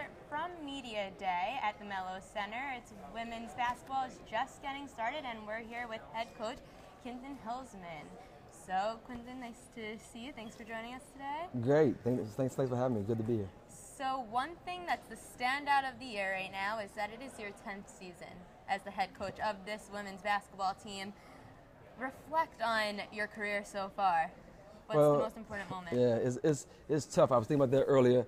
here from Media Day at the Mello Center. It's women's basketball is just getting started, and we're here with head coach Quinton Hillsman. So, Quinton, nice to see you. Thanks for joining us today. Great. Thanks for having me. Good to be here. So, one thing that's the standout of the year right now is that it is your 10th season as the head coach of this women's basketball team. Reflect on your career so far. What's the most important moment? Yeah, it's tough. I was thinking about that earlier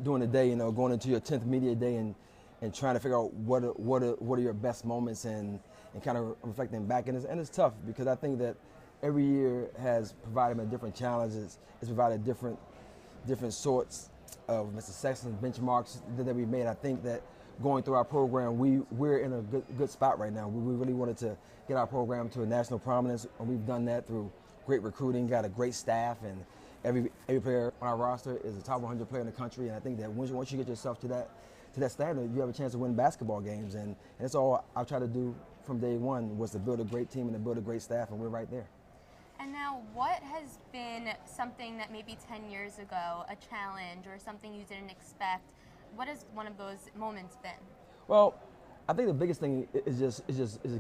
during the day, going into your 10th media day and trying to figure out what are your best moments and kind of reflecting back. And it's tough because I think that every year has provided me different challenges. It's provided different sorts of success and benchmarks that we made. I think that going through our program, we're in a good spot right now. We really wanted to get our program to a national prominence, and we've done that through great recruiting, got a great staff, and every player on our roster is a top 100 player in the country. And I think that once you get yourself to that standard, you have a chance to win basketball games. And that's all I try to do from day one, was to build a great team and to build a great staff, and we're right there. And now, what has been something that maybe 10 years ago, a challenge or something you didn't expect? What has one of those moments been? Well, I think the biggest thing is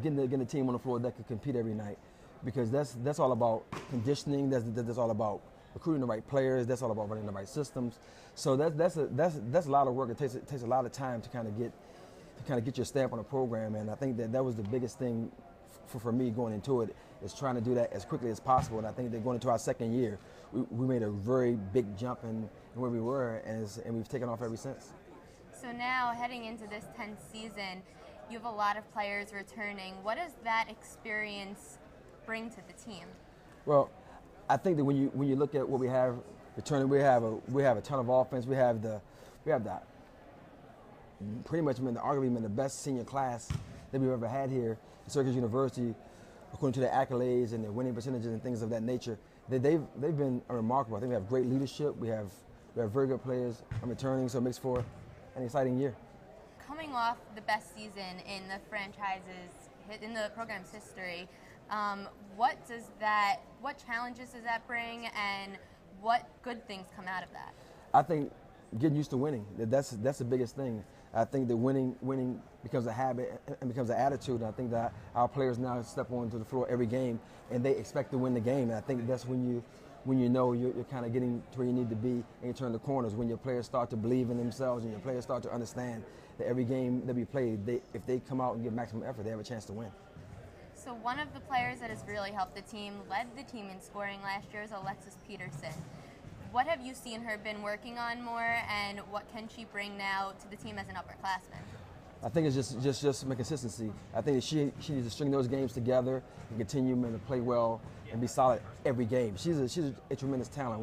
getting the team on the floor that can compete every night, because that's all about conditioning. That's all about recruiting the right players. That's all about running the right systems. So that's a lot of work. It takes a lot of time to kind of get your stamp on a program. And I think that was the biggest thing for me going into it, is trying to do that as quickly as possible. And I think that going into our second year, we made a very big jump in where we were, and we've taken off ever since. So now, heading into this 10th season, you have a lot of players returning. What does that experience bring to the team? Well, I think that when you look at what we have returning, we have a ton of offense. We have the pretty much arguably the best senior class that we've ever had here at Syracuse University, according to their accolades and their winning percentages and things of that nature. They've been remarkable. I think we have great leadership. We have very good players returning, so it makes for an exciting year. Coming off the best season in the program's history, what challenges does that bring, and what good things come out of that? I think getting used to winning, that's the biggest thing. I think that winning becomes a habit and becomes an attitude. And I think that our players now step onto the floor every game, and they expect to win the game. And I think that's when you know you're kind of getting to where you need to be, and you turn the corners, when your players start to believe in themselves and your players start to understand that every game that we play, if they come out and give maximum effort, they have a chance to win. So one of the players that has really helped the team, led the team in scoring last year, is Alexis Peterson. What have you seen her been working on more, and what can she bring now to the team as an upperclassman? I think it's just some consistency. I think that she needs to string those games together and continue to play well and be solid every game. She's a tremendous talent.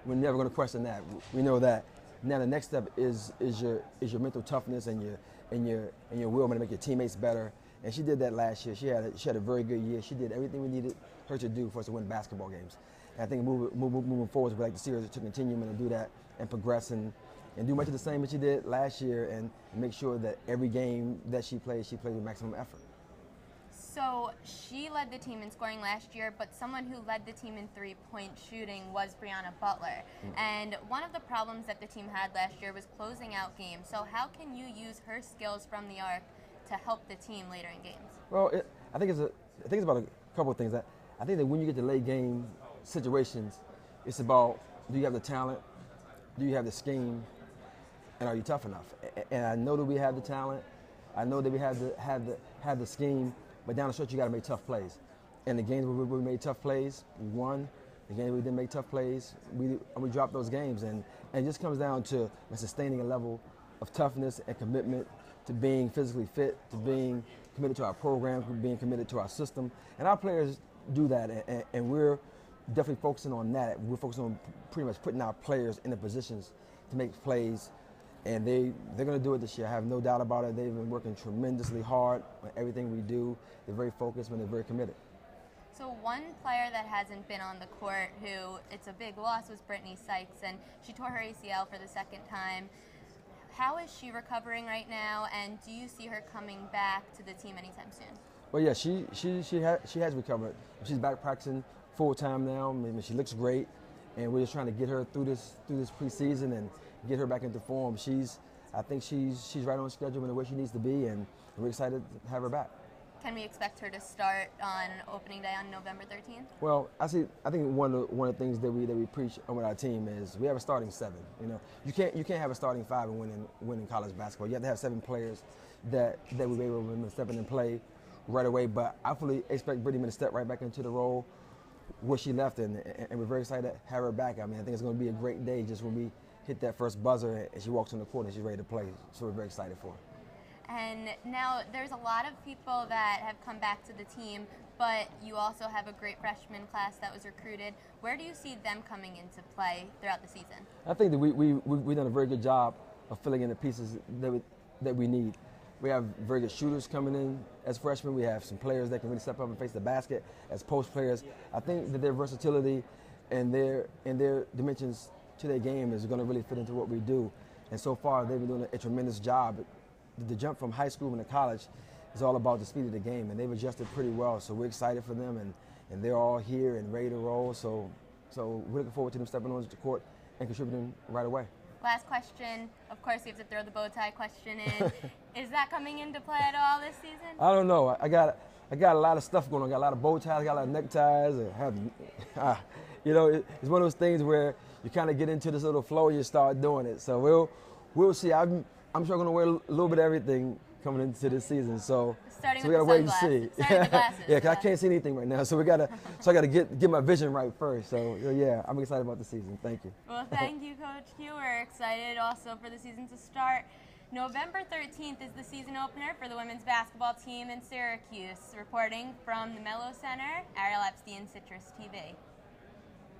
We're never going to question that. We know that. Now the next step is your mental toughness and your will to make your teammates better. And she did that last year. She had a very good year. She did everything we needed her to do for us to win basketball games. And I think moving forward, we'd like to see her to continue and do that and progress and do much of the same as she did last year, and make sure that every game that she plays with maximum effort. So she led the team in scoring last year, but someone who led the team in three-point shooting was Brianna Butler. Mm-hmm. And one of the problems that the team had last year was closing out games. So how can you use her skills from the arc to help the team later in games? Well, I think it's about a couple of things. I think that when you get to late game situations, it's about, do you have the talent, do you have the scheme, and are you tough enough? And I know that we have the talent. I know that we have the scheme. But down the stretch, you got to make tough plays. And the games where we made tough plays, we won. The games where we didn't make tough plays, we dropped those games. And it just comes down to sustaining a level of toughness and commitment to being physically fit, to being committed to our program, to being committed to our system. And our players do that, and we're definitely focusing on that. We're focusing on pretty much putting our players in the positions to make plays. And they're going to do it this year. I have no doubt about it. They've been working tremendously hard on everything we do. They're very focused, and they're very committed. So one player that hasn't been on the court, who it's a big loss, was Brittany Sykes, and she tore her ACL for the second time. How is she recovering right now, and do you see her coming back to the team anytime soon? Well, yeah, she has recovered. She's back practicing full time now. I mean, she looks great, and we're just trying to get her through this preseason and get her back into form. I think she's right on schedule and where she needs to be, and we're excited to have her back. Can we expect her to start on opening day on November 13th? Well, I think one of the things that we preach with our team is we have a starting 7. You know, you can't have a starting 5 and winning college basketball. You have to have 7 players that we be able to step in and play right away. But I fully expect Brittany to step right back into the role where she left in, and we're very excited to have her back. I mean, I think it's going to be a great day just when we hit that first buzzer and she walks on the court and she's ready to play. So we're very excited for her. And now there's a lot of people that have come back to the team, but you also have a great freshman class that was recruited. Where do you see them coming into play throughout the season? I think that we've done a very good job of filling in the pieces that we need. We have very good shooters coming in as freshmen. We have some players that can really step up and face the basket as post players. I think that their versatility and their dimensions to their game is going to really fit into what we do. And so far, they've been doing a tremendous job. The jump from high school into college is all about the speed of the game, and they've adjusted pretty well. So we're excited for them, and they're all here and ready to roll. So we're looking forward to them stepping onto the court and contributing right away. Last question. Of course, you have to throw the bow tie question in. Is that coming into play at all this season? I don't know. I got a lot of stuff going on. I got a lot of bow ties, I got a lot of neckties. It's one of those things where you kind of get into this little flow and you start doing it. So we'll see. I'm sure I'm going to wear a little bit of everything coming into this season. So we got to wait and see. Yeah, because I can't see anything right now. So I got to get my vision right first. So yeah, I'm excited about the season. Thank you. Well, thank you, Coach Q. We're excited also for the season to start. November 13th is the season opener for the women's basketball team in Syracuse. Reporting from the Mello Center, Ariel Epstein, Citrus TV.